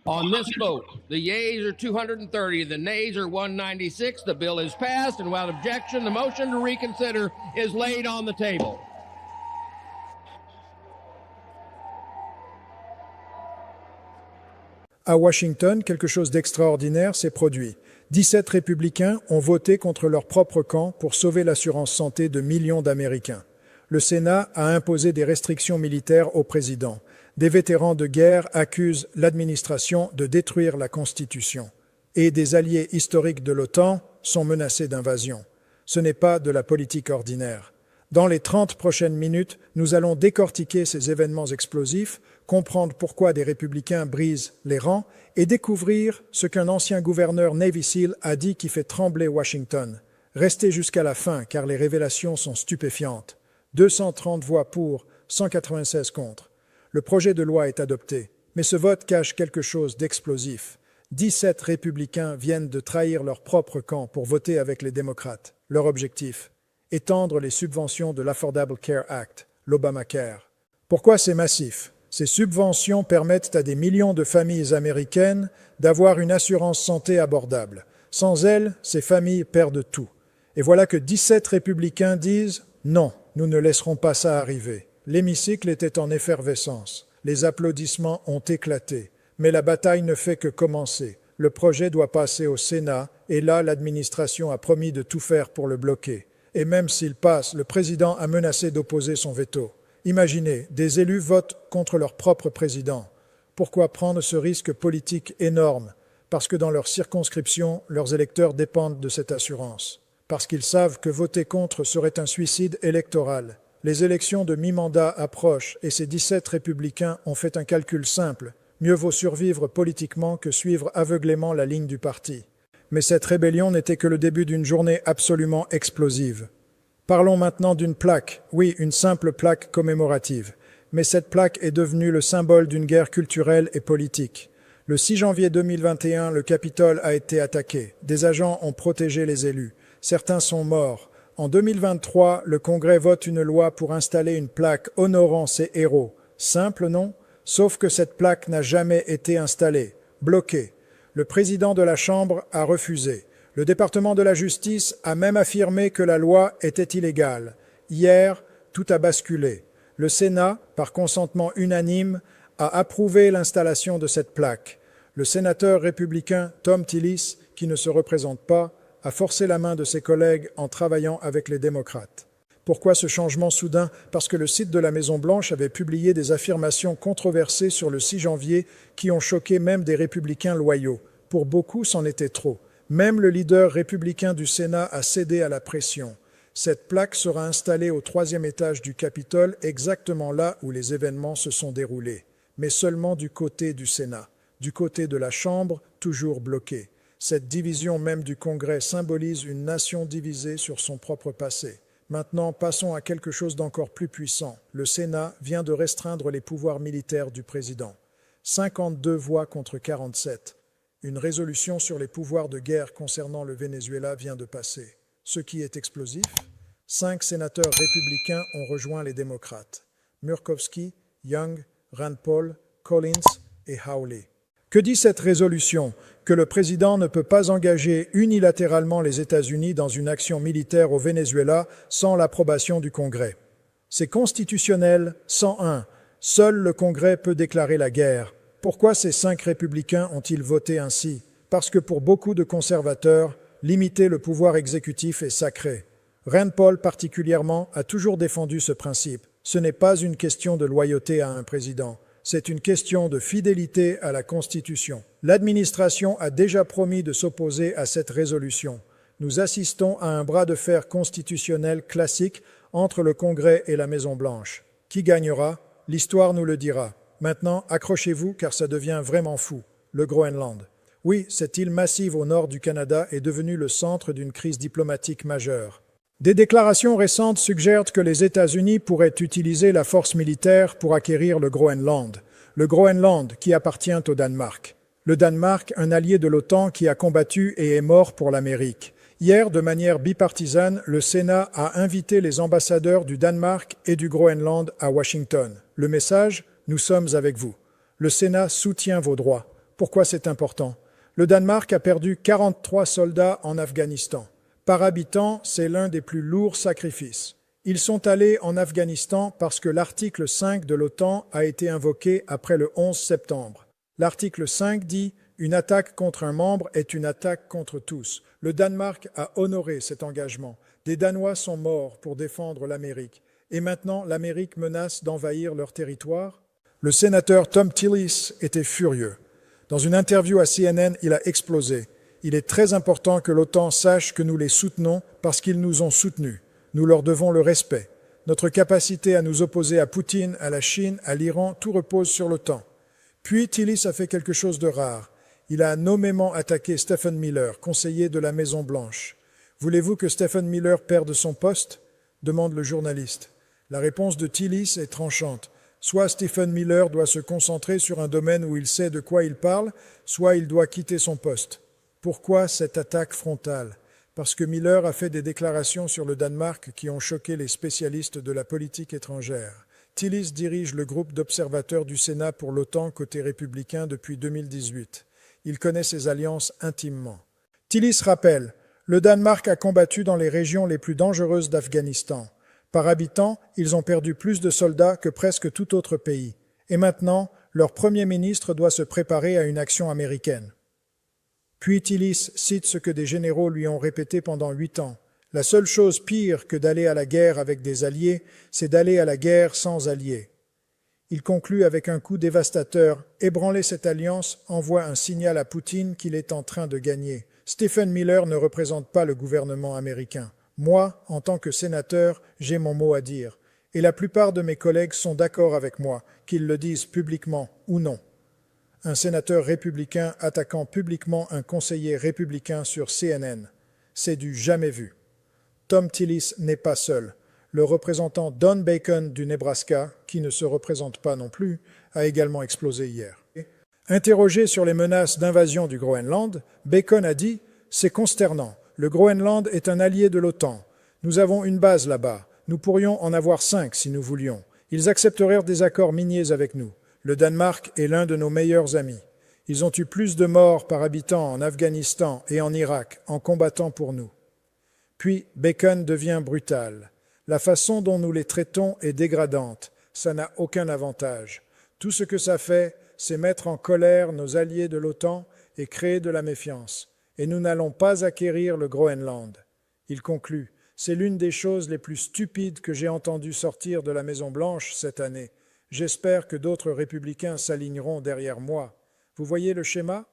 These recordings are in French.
On this vote, the yeas are 230, the nays are 196. The bill is passed, and without objection, the motion to reconsider is laid on the table. À Washington, quelque chose d'extraordinaire s'est produit. 17 républicains ont voté contre leur propre camp pour sauver l'assurance santé de millions d'Américains. Le Sénat a imposé des restrictions militaires au président. Des vétérans de guerre accusent l'administration de détruire la Constitution. Et des alliés historiques de l'OTAN sont menacés d'invasion. Ce n'est pas de la politique ordinaire. Dans les 30 prochaines minutes, nous allons décortiquer ces événements explosifs, comprendre pourquoi des républicains brisent les rangs et découvrir ce qu'un ancien gouverneur Navy SEAL a dit qui fait trembler Washington. Restez jusqu'à la fin car les révélations sont stupéfiantes. 230 voix pour, 196 contre. Le projet de loi est adopté, mais ce vote cache quelque chose d'explosif. 17 républicains viennent de trahir leur propre camp pour voter avec les démocrates. Leur objectif, étendre les subventions de l'Affordable Care Act, l'Obamacare. Pourquoi c'est massif? Ces subventions permettent à des millions de familles américaines d'avoir une assurance santé abordable. Sans elles, ces familles perdent tout. Et voilà que 17 républicains disent « Non, nous ne laisserons pas ça arriver ». L'hémicycle était en effervescence. Les applaudissements ont éclaté. Mais la bataille ne fait que commencer. Le projet doit passer au Sénat et là, l'administration a promis de tout faire pour le bloquer. Et même s'il passe, le président a menacé d'opposer son veto. Imaginez, des élus votent contre leur propre président. Pourquoi prendre ce risque politique énorme? Parce que dans leur circonscription, leurs électeurs dépendent de cette assurance. Parce qu'ils savent que voter contre serait un suicide électoral. Les élections de mi-mandat approchent et ces 17 républicains ont fait un calcul simple. Mieux vaut survivre politiquement que suivre aveuglément la ligne du parti. Mais cette rébellion n'était que le début d'une journée absolument explosive. Parlons maintenant d'une plaque, oui, une simple plaque commémorative. Mais cette plaque est devenue le symbole d'une guerre culturelle et politique. Le 6 janvier 2021, le Capitole a été attaqué. Des agents ont protégé les élus. Certains sont morts. En 2023, le Congrès vote une loi pour installer une plaque honorant ces héros. Simple, non? Sauf que cette plaque n'a jamais été installée. Bloquée. Le président de la Chambre a refusé. Le département de la Justice a même affirmé que la loi était illégale. Hier, tout a basculé. Le Sénat, par consentement unanime, a approuvé l'installation de cette plaque. Le sénateur républicain Thom Tillis, qui ne se représente pas, a forcé la main de ses collègues en travaillant avec les démocrates. Pourquoi ce changement soudain? Parce que le site de la Maison-Blanche avait publié des affirmations controversées sur le 6 janvier qui ont choqué même des républicains loyaux. Pour beaucoup, c'en était trop. Même le leader républicain du Sénat a cédé à la pression. Cette plaque sera installée au 3e étage du Capitole, exactement là où les événements se sont déroulés. Mais seulement du côté du Sénat. Du côté de la Chambre, toujours bloquée. Cette division même du Congrès symbolise une nation divisée sur son propre passé. Maintenant, passons à quelque chose d'encore plus puissant. Le Sénat vient de restreindre les pouvoirs militaires du président. 52 voix contre 47. Une résolution sur les pouvoirs de guerre concernant le Venezuela vient de passer. Ce qui est explosif, 5 sénateurs républicains ont rejoint les démocrates. Murkowski, Young, Rand Paul, Collins et Hawley. Que dit cette résolution? Que le président ne peut pas engager unilatéralement les États-Unis dans une action militaire au Venezuela sans l'approbation du Congrès. C'est constitutionnel. 101. Seul le Congrès peut déclarer la guerre. Pourquoi ces 5 républicains ont-ils voté ainsi? Parce que pour beaucoup de conservateurs, limiter le pouvoir exécutif est sacré. Rand Paul particulièrement a toujours défendu ce principe. Ce n'est pas une question de loyauté à un président. C'est une question de fidélité à la Constitution. L'administration a déjà promis de s'opposer à cette résolution. Nous assistons à un bras de fer constitutionnel classique entre le Congrès et la Maison-Blanche. Qui gagnera? L'histoire nous le dira. Maintenant, accrochez-vous car ça devient vraiment fou. Le Groenland. Oui, cette île massive au nord du Canada est devenue le centre d'une crise diplomatique majeure. Des déclarations récentes suggèrent que les États-Unis pourraient utiliser la force militaire pour acquérir le Groenland. Le Groenland qui appartient au Danemark. Le Danemark, un allié de l'OTAN qui a combattu et est mort pour l'Amérique. Hier, de manière bipartisane, le Sénat a invité les ambassadeurs du Danemark et du Groenland à Washington. Le message, nous sommes avec vous. Le Sénat soutient vos droits. Pourquoi c'est important? Le Danemark a perdu 43 soldats en Afghanistan. Par habitant, c'est l'un des plus lourds sacrifices. Ils sont allés en Afghanistan parce que l'article 5 de l'OTAN a été invoqué après le 11 septembre. L'article 5 dit « Une attaque contre un membre est une attaque contre tous ». Le Danemark a honoré cet engagement. Des Danois sont morts pour défendre l'Amérique. Et maintenant, l'Amérique menace d'envahir leur territoire? Le sénateur Thom Tillis était furieux. Dans une interview à CNN, il a explosé. Il est très important que l'OTAN sache que nous les soutenons parce qu'ils nous ont soutenus. Nous leur devons le respect. Notre capacité à nous opposer à Poutine, à la Chine, à l'Iran, tout repose sur l'OTAN. Puis Tillis a fait quelque chose de rare. Il a nommément attaqué Stephen Miller, conseiller de la Maison-Blanche. « Voulez-vous que Stephen Miller perde son poste ?» demande le journaliste. La réponse de Tillis est tranchante. Soit Stephen Miller doit se concentrer sur un domaine où il sait de quoi il parle, soit il doit quitter son poste. Pourquoi cette attaque frontale? Parce que Miller a fait des déclarations sur le Danemark qui ont choqué les spécialistes de la politique étrangère. Tillis dirige le groupe d'observateurs du Sénat pour l'OTAN côté républicain depuis 2018. Il connaît ses alliances intimement. Tillis rappelle, le Danemark a combattu dans les régions les plus dangereuses d'Afghanistan. Par habitant, ils ont perdu plus de soldats que presque tout autre pays. Et maintenant, leur Premier ministre doit se préparer à une action américaine. Puis Tillis cite ce que des généraux lui ont répété pendant 8 ans. La seule chose pire que d'aller à la guerre avec des alliés, c'est d'aller à la guerre sans alliés. Il conclut avec un coup dévastateur. Ébranler cette alliance envoie un signal à Poutine qu'il est en train de gagner. Stephen Miller ne représente pas le gouvernement américain. Moi, en tant que sénateur, j'ai mon mot à dire. Et la plupart de mes collègues sont d'accord avec moi, qu'ils le disent publiquement ou non. Un sénateur républicain attaquant publiquement un conseiller républicain sur CNN. C'est du jamais vu. Thom Tillis n'est pas seul. Le représentant Don Bacon du Nebraska, qui ne se représente pas non plus, a également explosé hier. Interrogé sur les menaces d'invasion du Groenland, Bacon a dit « C'est consternant. Le Groenland est un allié de l'OTAN. Nous avons une base là-bas. Nous pourrions en avoir 5 si nous voulions. Ils accepteraient des accords miniers avec nous. Le Danemark est l'un de nos meilleurs amis. Ils ont eu plus de morts par habitant en Afghanistan et en Irak en combattant pour nous. » Puis Bacon devient brutal. La façon dont nous les traitons est dégradante. Ça n'a aucun avantage. Tout ce que ça fait, c'est mettre en colère nos alliés de l'OTAN et créer de la méfiance. Et nous n'allons pas acquérir le Groenland. Il conclut, c'est l'une des choses les plus stupides que j'ai entendues sortir de la Maison-Blanche cette année. J'espère que d'autres républicains s'aligneront derrière moi. Vous voyez le schéma?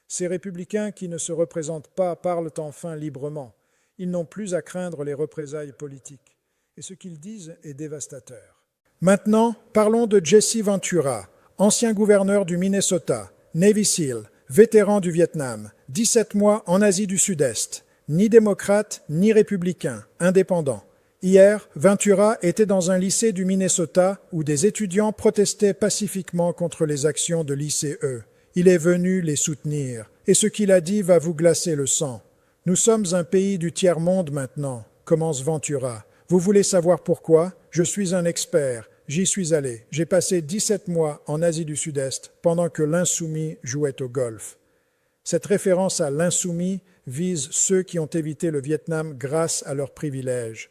Ces républicains qui ne se représentent pas parlent enfin librement. Ils n'ont plus à craindre les représailles politiques. Et ce qu'ils disent est dévastateur. Maintenant, parlons de Jesse Ventura, ancien gouverneur du Minnesota, Navy SEAL, vétéran du Vietnam, 17 mois en Asie du Sud-Est, ni démocrate ni républicain, indépendant. Hier, Ventura était dans un lycée du Minnesota où des étudiants protestaient pacifiquement contre les actions de l'ICE. Il est venu les soutenir, et ce qu'il a dit va vous glacer le sang. Nous sommes un pays du tiers-monde maintenant, commence Ventura. Vous voulez savoir pourquoi? Je suis un expert. J'y suis allé. J'ai passé 17 mois en Asie du Sud-Est pendant que l'insoumis jouait au golf. Cette référence à l'insoumis vise ceux qui ont évité le Vietnam grâce à leurs privilèges.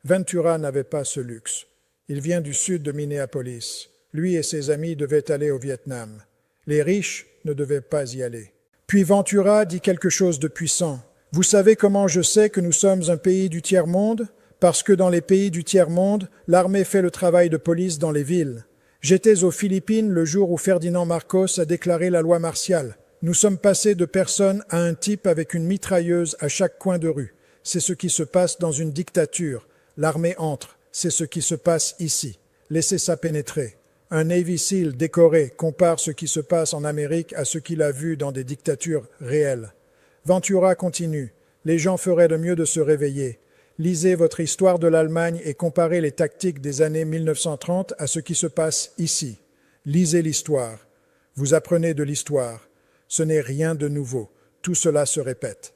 Ventura n'avait pas ce luxe. Il vient du sud de Minneapolis. Lui et ses amis devaient aller au Vietnam. Les riches ne devaient pas y aller. Puis Ventura dit quelque chose de puissant. Vous savez comment je sais que nous sommes un pays du tiers-monde? Parce que dans les pays du tiers-monde, l'armée fait le travail de police dans les villes. J'étais aux Philippines le jour où Ferdinand Marcos a déclaré la loi martiale. Nous sommes passés de personne à un type avec une mitrailleuse à chaque coin de rue. C'est ce qui se passe dans une dictature. L'armée entre. C'est ce qui se passe ici. Laissez ça pénétrer. Un Navy SEAL décoré compare ce qui se passe en Amérique à ce qu'il a vu dans des dictatures réelles. Ventura continue. Les gens feraient de mieux de se réveiller. Lisez votre histoire de l'Allemagne et comparez les tactiques des années 1930 à ce qui se passe ici. Lisez l'histoire. Vous apprenez de l'histoire. Ce n'est rien de nouveau. Tout cela se répète.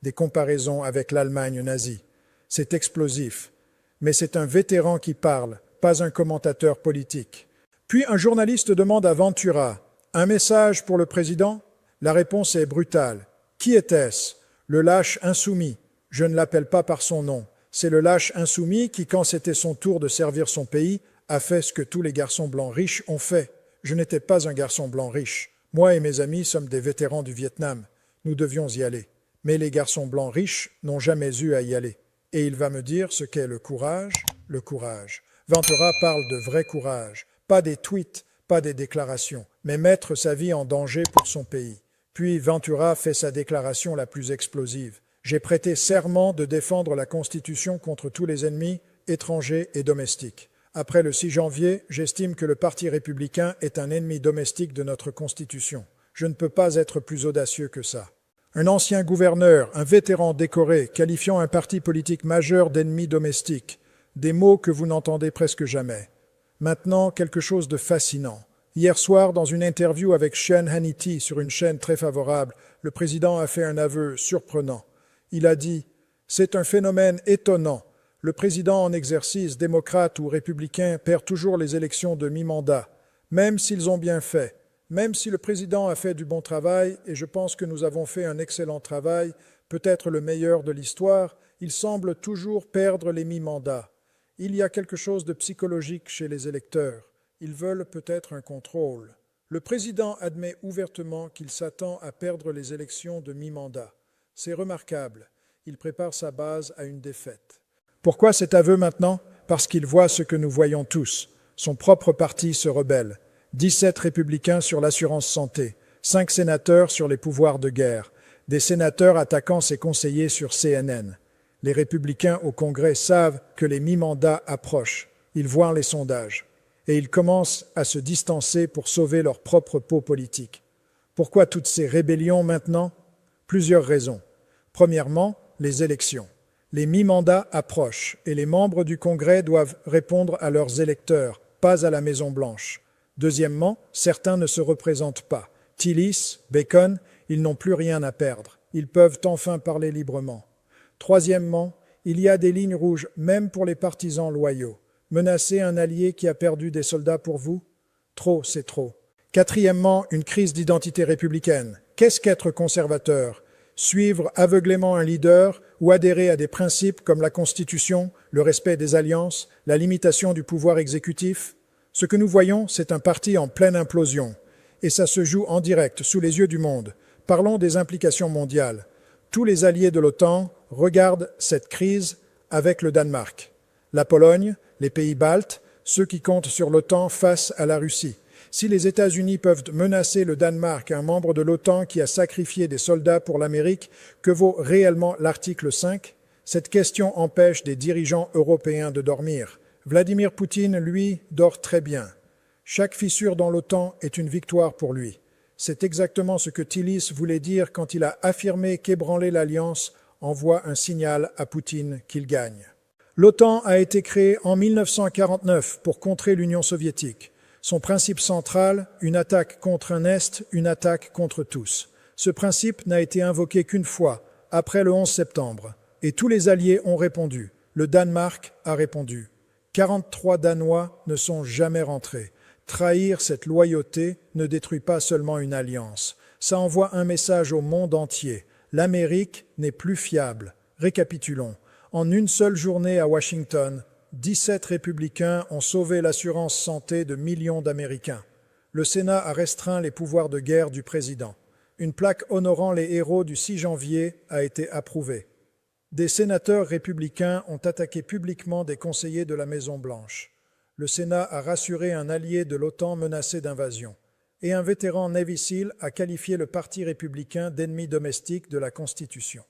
Des comparaisons avec l'Allemagne nazie. C'est explosif. Mais c'est un vétéran qui parle, pas un commentateur politique. Puis un journaliste demande à Ventura, « Un message pour le président? La réponse est brutale. Qui était-ce? Le lâche insoumis. Je ne l'appelle pas par son nom. C'est le lâche insoumis qui, quand c'était son tour de servir son pays, a fait ce que tous les garçons blancs riches ont fait. Je n'étais pas un garçon blanc riche. Moi et mes amis sommes des vétérans du Vietnam. Nous devions y aller. Mais les garçons blancs riches n'ont jamais eu à y aller. Et il va me dire ce qu'est le courage. Le courage. Ventura parle de vrai courage. Pas des tweets, pas des déclarations, mais mettre sa vie en danger pour son pays. Puis Ventura fait sa déclaration la plus explosive. J'ai prêté serment de défendre la Constitution contre tous les ennemis, étrangers et domestiques. Après le 6 janvier, j'estime que le Parti républicain est un ennemi domestique de notre Constitution. Je ne peux pas être plus audacieux que ça. Un ancien gouverneur, un vétéran décoré, qualifiant un parti politique majeur d'ennemi domestique, des mots que vous n'entendez presque jamais. Maintenant, quelque chose de fascinant. Hier soir, dans une interview avec Sean Hannity sur une chaîne très favorable, le président a fait un aveu surprenant. Il a dit « C'est un phénomène étonnant. Le président en exercice, démocrate ou républicain, perd toujours les élections de mi-mandat, même s'ils ont bien fait. Même si le président a fait du bon travail, et je pense que nous avons fait un excellent travail, peut-être le meilleur de l'histoire, il semble toujours perdre les mi-mandats. Il y a quelque chose de psychologique chez les électeurs. Ils veulent peut-être un contrôle. Le président admet ouvertement qu'il s'attend à perdre les élections de mi-mandat. C'est remarquable. Il prépare sa base à une défaite. Pourquoi cet aveu maintenant? Parce qu'il voit ce que nous voyons tous. Son propre parti se rebelle. 17 républicains sur l'assurance santé, 5 sénateurs sur les pouvoirs de guerre, des sénateurs attaquant ses conseillers sur CNN. Les républicains au Congrès savent que les mi-mandats approchent. Ils voient les sondages. Et ils commencent à se distancer pour sauver leur propre peau politique. Pourquoi toutes ces rébellions maintenant? Plusieurs raisons. Premièrement, les élections. Les mi-mandats approchent et les membres du Congrès doivent répondre à leurs électeurs, pas à la Maison-Blanche. Deuxièmement, certains ne se représentent pas. Tillis, Bacon, ils n'ont plus rien à perdre. Ils peuvent enfin parler librement. Troisièmement, il y a des lignes rouges, même pour les partisans loyaux. Menacer un allié qui a perdu des soldats pour vous? Trop, c'est trop. Quatrièmement, une crise d'identité républicaine. Qu'est-ce qu'être conservateur? Suivre aveuglément un leader ou adhérer à des principes comme la Constitution, le respect des alliances, la limitation du pouvoir exécutif? Ce que nous voyons, c'est un parti en pleine implosion. Et ça se joue en direct, sous les yeux du monde. Parlons des implications mondiales. Tous les alliés de l'OTAN regardent cette crise avec le Danemark. La Pologne, les pays baltes, ceux qui comptent sur l'OTAN face à la Russie. Si les États-Unis peuvent menacer le Danemark, un membre de l'OTAN qui a sacrifié des soldats pour l'Amérique, que vaut réellement l'article 5? Cette question empêche des dirigeants européens de dormir. Vladimir Poutine, lui, dort très bien. Chaque fissure dans l'OTAN est une victoire pour lui. C'est exactement ce que Tillis voulait dire quand il a affirmé qu'ébranler l'Alliance envoie un signal à Poutine qu'il gagne. L'OTAN a été créée en 1949 pour contrer l'Union soviétique. Son principe central, une attaque contre un Est, une attaque contre tous. Ce principe n'a été invoqué qu'une fois, après le 11 septembre. Et tous les alliés ont répondu. Le Danemark a répondu. 43 Danois ne sont jamais rentrés. Trahir cette loyauté ne détruit pas seulement une alliance. Ça envoie un message au monde entier. L'Amérique n'est plus fiable. Récapitulons. En une seule journée à Washington, 17 républicains ont sauvé l'assurance santé de millions d'Américains. Le Sénat a restreint les pouvoirs de guerre du président. Une plaque honorant les héros du 6 janvier a été approuvée. Des sénateurs républicains ont attaqué publiquement des conseillers de la Maison-Blanche. Le Sénat a rassuré un allié de l'OTAN menacé d'invasion. Et un vétéran Navy SEAL a qualifié le Parti républicain d'ennemi domestique de la Constitution.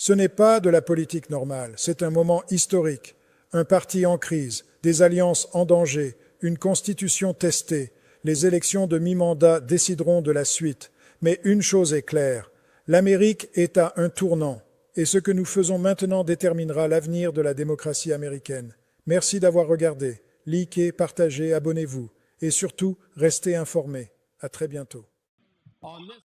Ce n'est pas de la politique normale, c'est un moment historique. Un parti en crise, des alliances en danger, une constitution testée. Les élections de mi-mandat décideront de la suite. Mais une chose est claire, l'Amérique est à un tournant. Et ce que nous faisons maintenant déterminera l'avenir de la démocratie américaine. Merci d'avoir regardé. Likez, partagez, abonnez-vous. Et surtout, restez informés. À très bientôt.